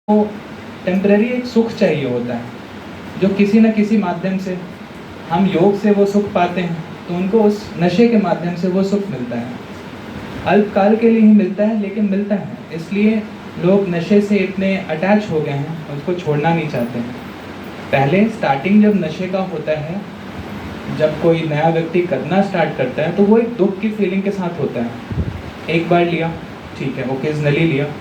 को टेम्परेरी एक सुख चाहिए होता है, जो किसी न किसी माध्यम से हम योग से वो सुख पाते हैं, तो उनको उस नशे के माध्यम से वो सुख मिलता है। अल्पकाल के लिए ही मिलता है, लेकिन मिलता है। इसलिए लोग नशे से इतने अटैच हो गए हैं, उसको छोड़ना नहीं चाहते हैं। पहले स्टार्टिंग जब नशे का होता है, जब कोई नया व्यक्ति करना स्टार्ट करता है, तो वो एक दुख की फीलिंग के साथ होता है। एक बार लिया, ठीक है, ओकेजनली लिया,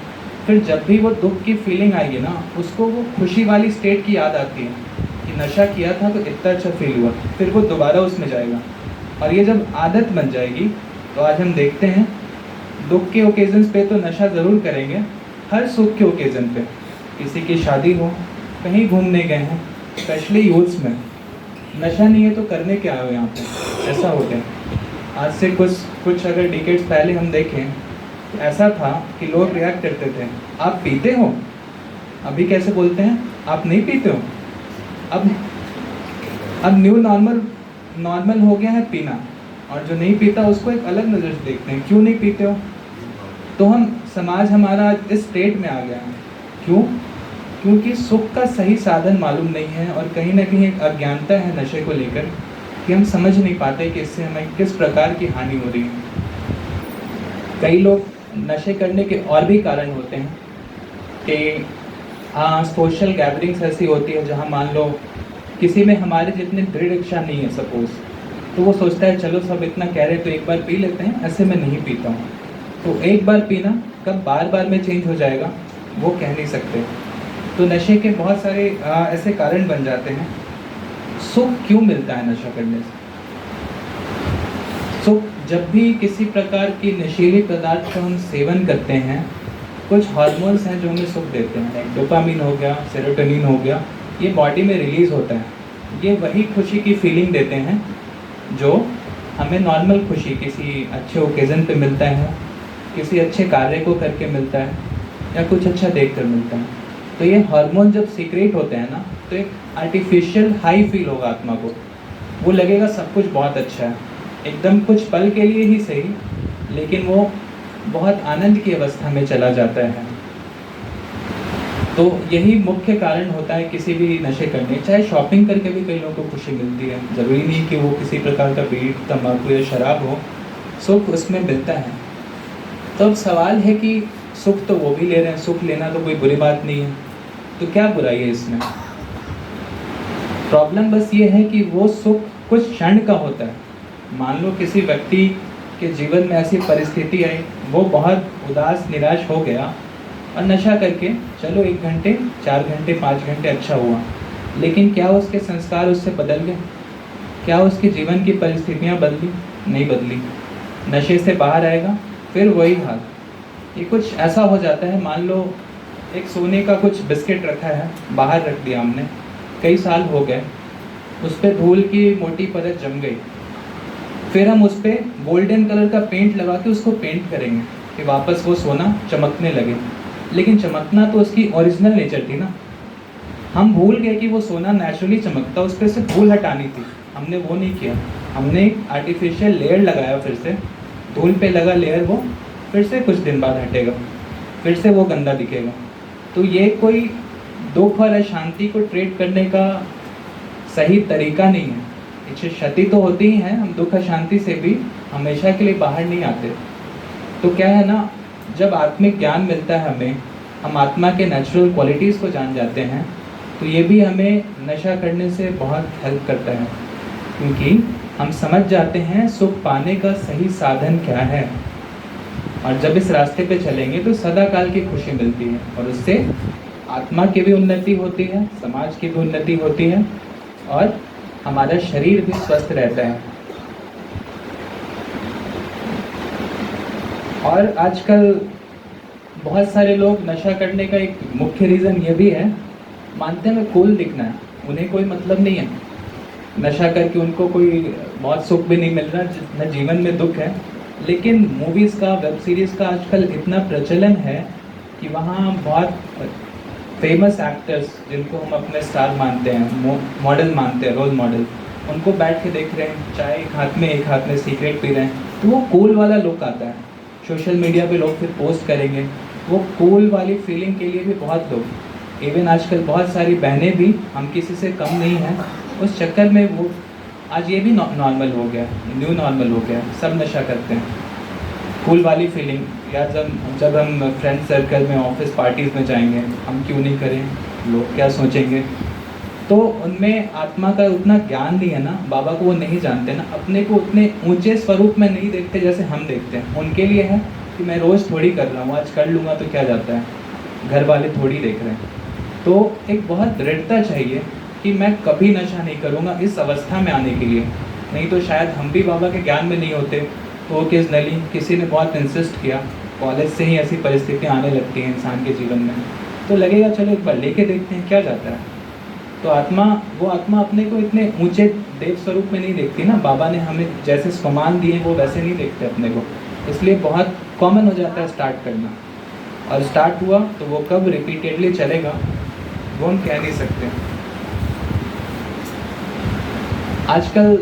फिर जब भी वो दुख की फीलिंग आएगी ना, उसको वो खुशी वाली स्टेट की याद आती है कि नशा किया था तो इतना अच्छा फील हुआ, फिर वो दोबारा उसमें जाएगा। और ये जब आदत बन जाएगी, तो आज हम देखते हैं दुख के ओकेजन्स पे तो नशा ज़रूर करेंगे, हर सुख के ओकेजन पे, किसी की शादी हो, कहीं घूमने गए हैं, स्पेशली यूथ्स में, नशा नहीं है तो करने क्या हो यहाँ पे, ऐसा हो गया। आज से कुछ अगर डिकेड्स पहले हम देखें, ऐसा था कि लोग रिएक्ट करते थे, आप पीते हो? अभी कैसे बोलते हैं, आप नहीं पीते हो? अब न्यू नॉर्मल हो गया है पीना, और जो नहीं पीता उसको एक अलग नज़र से देखते हैं, क्यों नहीं पीते हो? तो समाज हमारा इस स्टेट में आ गया है। क्यों? क्योंकि सुख का सही साधन मालूम नहीं है, और कहीं ना कहीं एक अज्ञानता है नशे को लेकर, कि हम समझ नहीं पाते कि इससे हमें किस प्रकार की हानि हो रही है। कई लोग नशे करने के और भी कारण होते हैं कि हाँ, सोशल गैदरिंग्स ऐसी होती है जहाँ मान लो किसी में हमारे जितनी दृढ़ इच्छा नहीं है सपोज, तो वो सोचता है चलो सब इतना कह रहे तो एक बार पी लेते हैं, ऐसे मैं नहीं पीता हूँ। तो एक बार पीना कब बार बार में चेंज हो जाएगा वो कह नहीं सकते। तो नशे के बहुत सारे ऐसे कारण बन जाते हैं। सुख क्यों मिलता है नशा करने से? सुख, जब भी किसी प्रकार की नशीली पदार्थ का हम सेवन करते हैं, कुछ हार्मोन्स हैं जो हमें सुख देते हैं। डोपामिन हो गया, सेरोटोनिन हो गया, ये बॉडी में रिलीज़ होता है। ये वही खुशी की फीलिंग देते हैं जो हमें नॉर्मल खुशी किसी अच्छे ओकेज़न पे मिलता है, किसी अच्छे कार्य को करके मिलता है, या कुछ अच्छा देख कर मिलता है। तो ये हार्मोन जब सीक्रेट होते हैं ना, तो एक आर्टिफिशियल हाई फील होगा आत्मा को, वो लगेगा सब कुछ बहुत अच्छा है, एकदम कुछ पल के लिए ही सही, लेकिन वो बहुत आनंद की अवस्था में चला जाता है। तो यही मुख्य कारण होता है किसी भी नशे करने। चाहे शॉपिंग करके भी कई लोगों को खुशी मिलती है, ज़रूरी नहीं कि वो किसी प्रकार का बीड़ी, तंबाकू या शराब हो, सुख उसमें मिलता है। तो अब सवाल है कि सुख तो वो भी ले रहे हैं, सुख लेना तो कोई बुरी बात नहीं है, तो क्या बुराई है इसमें? प्रॉब्लम बस ये है कि वो सुख कुछ क्षण का होता है। मान लो किसी व्यक्ति के जीवन में ऐसी परिस्थिति आई, वो बहुत उदास निराश हो गया, और नशा करके चलो 1 घंटे, 4 घंटे, 5 घंटे अच्छा हुआ, लेकिन क्या उसके संस्कार उससे बदल गए? क्या उसके जीवन की परिस्थितियाँ बदली? नहीं बदली। नशे से बाहर आएगा, फिर वही हाल। ये कुछ ऐसा हो जाता है, मान लो एक सोने का कुछ बिस्किट रखा है, बाहर रख दिया हमने, कई साल हो गए, उस पर धूल की मोटी परत जम गई, फिर हम उस पर गोल्डन कलर का पेंट लगा के उसको पेंट करेंगे कि वापस वो सोना चमकने लगे, लेकिन चमकना तो उसकी ओरिजिनल नेचर थी ना। हम भूल गए कि वो सोना नेचुरली चमकता, उस पर से धूल हटानी थी, हमने वो नहीं किया। हमने एक आर्टिफिशियल लेयर लगाया, फिर से धूल पे लगा लेयर, वो फिर से कुछ दिन बाद हटेगा, फिर से वो गंदा दिखेगा। तो ये कोई दुख और अशांति को ट्रीट करने का सही तरीका नहीं है। इससे क्षति तो होती ही है, हम दुख अशांति से भी हमेशा के लिए बाहर नहीं आते। तो क्या है ना, जब आत्मिक ज्ञान मिलता है हमें, हम आत्मा के नेचुरल क्वालिटीज़ को जान जाते हैं, तो ये भी हमें नशा करने से बहुत हेल्प करता है, क्योंकि हम समझ जाते हैं सुख पाने का सही साधन क्या है। और जब इस रास्ते पे चलेंगे तो सदा काल की खुशी मिलती है, और उससे आत्मा की भी उन्नति होती है, समाज की भी उन्नति होती है, और हमारा शरीर भी स्वस्थ रहता है। और आजकल बहुत सारे लोग नशा करने का एक मुख्य रीज़न ये भी है, मानते हैं कूल दिखना है, उन्हें कोई मतलब नहीं है नशा करके, उनको कोई बहुत सुख भी नहीं मिल रहा, जितना जीवन में दुख है। लेकिन मूवीज़ का, वेब सीरीज़ का आजकल इतना प्रचलन है कि वहाँ बहुत फेमस एक्टर्स, जिनको हम अपने स्टार मानते हैं, मॉडल मानते हैं, रोल मॉडल, उनको बैठ के देख रहे हैं, चाय एक हाथ में सिगरेट पी रहे हैं, तो वो कूल वाला लुक आता है। सोशल मीडिया पे लोग फिर पोस्ट करेंगे, वो कूल वाली फीलिंग के लिए भी बहुत लोग इवन आजकल बहुत सारी बहनें भी हम किसी से कम नहीं हैं, उस चक्कर में वो आज ये भी नॉर्मल हो गया, न्यू नॉर्मल हो गया, सब नशा करते हैं। कूल वाली फीलिंग, या जब हम फ्रेंड सर्कल में ऑफिस पार्टीज़ में जाएंगे, हम क्यों नहीं करें, लोग क्या सोचेंगे। तो उनमें आत्मा का उतना ज्ञान नहीं है ना, बाबा को वो नहीं जानते ना, अपने को उतने ऊंचे स्वरूप में नहीं देखते जैसे हम देखते हैं। उनके लिए है कि मैं रोज़ थोड़ी कर रहा हूँ, आज कर लूँगा तो क्या जाता है, घर वाले थोड़ी देख रहे हैं। तो एक बहुत दृढ़ता चाहिए कि मैं कभी नशा नहीं करूँगा इस अवस्था में आने के लिए, नहीं तो शायद हम भी बाबा के ज्ञान में नहीं होते। तो ओकेजनली किसी ने बहुत इंसिस्ट किया, कॉलेज से ही ऐसी परिस्थितियाँ आने लगती हैं इंसान के जीवन में, तो लगेगा चलो एक बार लेके देखते हैं क्या जाता है। तो वो आत्मा अपने को इतने ऊंचे देव स्वरूप में नहीं देखती ना, बाबा ने हमें जैसे सम्मान दिए वो वैसे नहीं देखते अपने को, इसलिए बहुत कॉमन हो जाता है स्टार्ट करना। और स्टार्ट हुआ तो वो कब रिपीटेडली चलेगा वो हम कह नहीं सकते। आजकल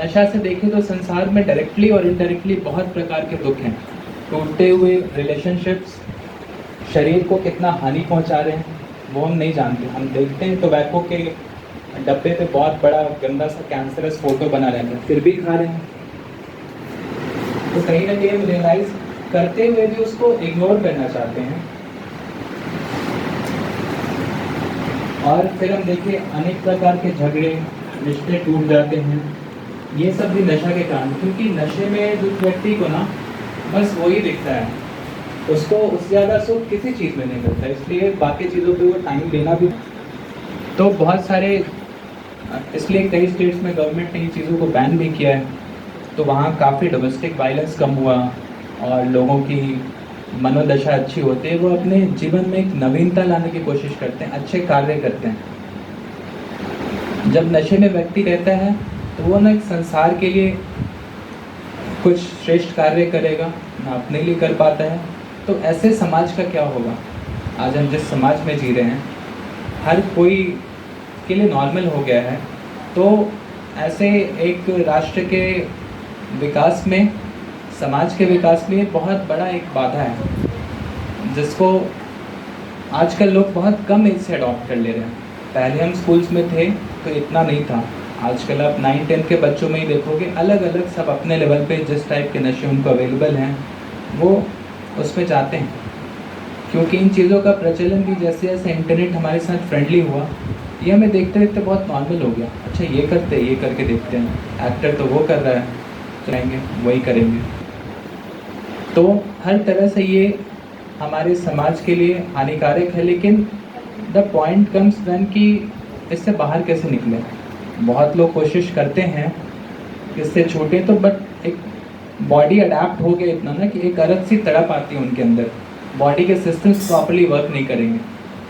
नशा से देखें तो संसार में डायरेक्टली और इनडायरेक्टली बहुत प्रकार के दुख हैं। टूटते हुए रिलेशनशिप्स शरीर को कितना हानि पहुंचा रहे हैं वो हम नहीं जानते। हम देखते हैं टोबैको के डब्बे पे बहुत बड़ा गंदा सा कैंसरस फोटो बना रहता है, फिर भी खा रहे हैं। तो कहीं ना कहीं हम रियलाइज करते हुए भी उसको इग्नोर करना चाहते हैं। और फिर हम देखिए अनेक प्रकार के झगड़े, रिश्ते टूट जाते हैं, ये सब भी नशा के कारण। क्योंकि नशे में जिस व्यक्ति को ना बस वही दिखता है, उसको उससे ज़्यादा सुख किसी चीज़ में नहीं मिलता, इसलिए बाकी चीज़ों पे वो टाइम देना भी। तो बहुत सारे, इसलिए कई स्टेट्स में गवर्नमेंट ने इन चीज़ों को बैन भी किया है। तो वहाँ काफ़ी डोमेस्टिक वायलेंस कम हुआ और लोगों की मनोदशा अच्छी होती है, वो अपने जीवन में एक नवीनता लाने की कोशिश करते हैं, अच्छे कार्य करते हैं। जब नशे में व्यक्ति रहता है तो वो ना एक संसार के लिए कुछ श्रेष्ठ कार्य करेगा, ना अपने लिए कर पाता है। तो ऐसे समाज का क्या होगा। आज हम जिस समाज में जी रहे हैं हर कोई के लिए नॉर्मल हो गया है, तो ऐसे एक राष्ट्र के विकास में, समाज के विकास में बहुत बड़ा एक बाधा है, जिसको आजकल लोग बहुत कम एज से अडॉप्ट कर ले रहे हैं। पहले हम स्कूल्स में थे तो इतना नहीं था, आजकल आप 9-10 के बच्चों में ही देखोगे अलग अलग सब अपने लेवल पे जिस टाइप के नशे उनको अवेलेबल हैं वो उसमें जाते हैं। क्योंकि इन चीज़ों का प्रचलन भी जैसे जैसे इंटरनेट हमारे साथ फ्रेंडली हुआ, ये हमें देखते देखते बहुत नॉर्मल हो गया। अच्छा ये करते हैं, ये करके देखते हैं, एक्टर तो वो कर रहा है, चलेंगे वही करेंगे। तो हर तरह से ये हमारे समाज के लिए हानिकारक है। लेकिन द पॉइंट कम्स व्हेन कि इससे बाहर कैसे निकले। बहुत लोग कोशिश करते हैं इससे छूटे, तो बट एक बॉडी अडेप्ट हो गया इतना ना कि एक अलग सी तड़प आती है उनके अंदर, बॉडी के सिस्टम्स प्रॉपर्ली वर्क नहीं करेंगे,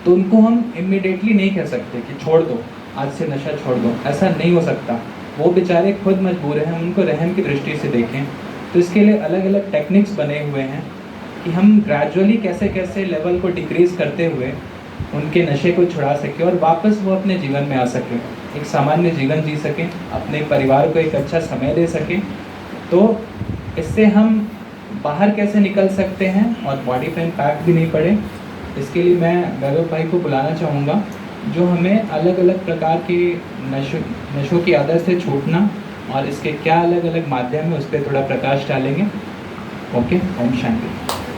तो उनको हम इमिडिएटली नहीं कह सकते कि छोड़ दो, आज से नशा छोड़ दो, ऐसा नहीं हो सकता। वो बेचारे खुद मजबूर हैं, उनको रहम की दृष्टि से देखें। तो इसके लिए अलग अलग टेक्निक्स बने हुए हैं कि हम ग्रेजुअली कैसे कैसे लेवल को डिक्रीज़ करते हुए उनके नशे को छुड़ा सकें और वापस वो अपने जीवन में आ सकें, एक सामान्य जीवन जी सकें, अपने परिवार को एक अच्छा समय दे सकें। तो इससे हम बाहर कैसे निकल सकते हैं और बॉडी पे इम्पैक्ट भी नहीं पड़े, इसके लिए मैं वैभव भाई को बुलाना चाहूँगा, जो हमें अलग अलग प्रकार के नशों की आदत से छूटना और इसके क्या अलग अलग माध्यम है उस पर थोड़ा प्रकाश डालेंगे। ओके, ओम शांति।